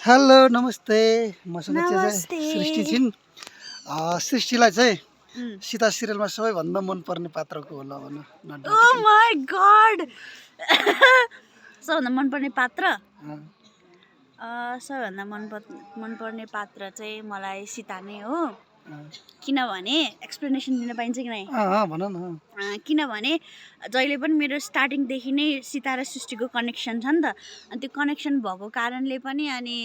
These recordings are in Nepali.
हेलो नमस्ते मसँग चाहिँ नमस्ते। सृष्टि छिन् सृष्टिलाई चाहिँ Mm. सीता सिरियलमा सबैभन्दा मनपर्ने पात्र को होला भन Oh my god! सबभन्दा मनपर्ने पात्र सबभन्दा मनपर्ने पात्र चाहिँ मलाई सीता नै हो। किनभने एक्सप्लेनेसन दिन पाइन्छ कि नै? भन न। किनभने जहिले पनि मेरो स्टार्टिङदेखि नै सीता र सृष्टिको कनेक्सन छ नि त, अनि त्यो कनेक्सन भएको कारणले पनि अनि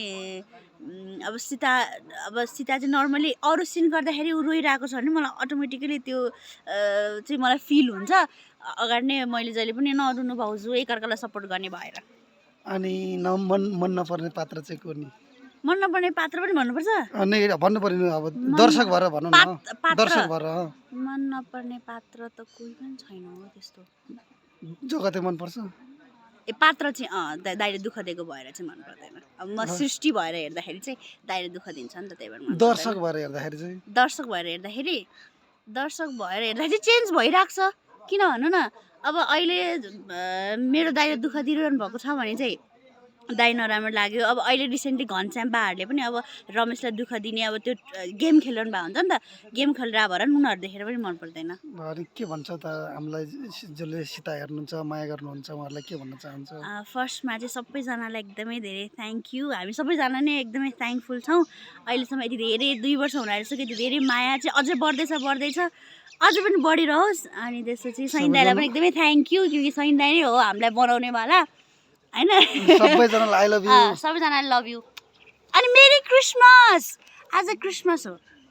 अब सीता चाहिँ नर्मली अरू सिन गर्दाखेरि ऊ रोइरहेको छ भने मलाई अटोमेटिकली त्यो चाहिँ मलाई फिल हुन्छ अगाडि नै मैले जहिले पनि नरुनु भाउजू एकअर्कालाई सपोर्ट गर्ने भएर। अनि मन नपर्ने पात्र चाहिँ को नि? मन नपर्ने पात्र पनि भन्नुपर्छ? अनि भन्नु पर्यो अब दर्शक भएर भन न। दर्शक भएर मन नपर्ने पात्र त कोही पनि छैन हो त्यस्तो। जगतै मन पर्छ? ए पात्र चाहिँ दाइले दुःख दिएको भएर चाहिँ मन पर्दैन। अब म सृष्टि भएर हेर्दाखेरि चाहिँ दाइले दुःख दिन्छ नि त, त्यही भएर। दर्शक भएर हेर्दाखेरि चाहिँ दर्शक भएर हेर्दाखेरि चाहिँ चेन्ज भइरहेको छ। किन भन्नु न, अब अहिले मेरो दाइले दुःख दिइरहनु भएको छ भने चाहिँ दाइ नराम्रो लाग्यो। अब अहिले रिसेन्टली घनश्यामबाहरूले पनि अब रमेशलाई दुःख दिने अब त्यो गेम खेलिरहनु भएको हुन्छ नि त, गेम खेलेर भएर उनीहरू देखेर पनि मन पर्दैन। अनि के भन्छ त हामीलाई जसले सीता हेर्नुहुन्छ माया गर्नुहुन्छ उहाँहरूलाई के भन्न चाहन्छ? फर्स्टमा चाहिँ सबैजनालाई एकदमै धेरै थ्याङ्क यू। हामी सबैजना नै एकदमै थ्याङ्कफुल छौँ। अहिलेसम्म यति धेरै 2 वर्ष हुन आइसक्यो, यति धेरै माया चाहिँ अझै बढ्दैछ अझै पनि बढिरहोस्। अनि त्यसपछि सैन दाइलाई पनि एकदमै थ्याङ्क यू, किनकि सैन दाइ नै हो हामीलाई बनाउनेवाला होइन। सबैजनालाई आई लभ यू। सबैजनालाई लभ यू। अनि मेरी क्रिसमस, आज क्रिसमस हो।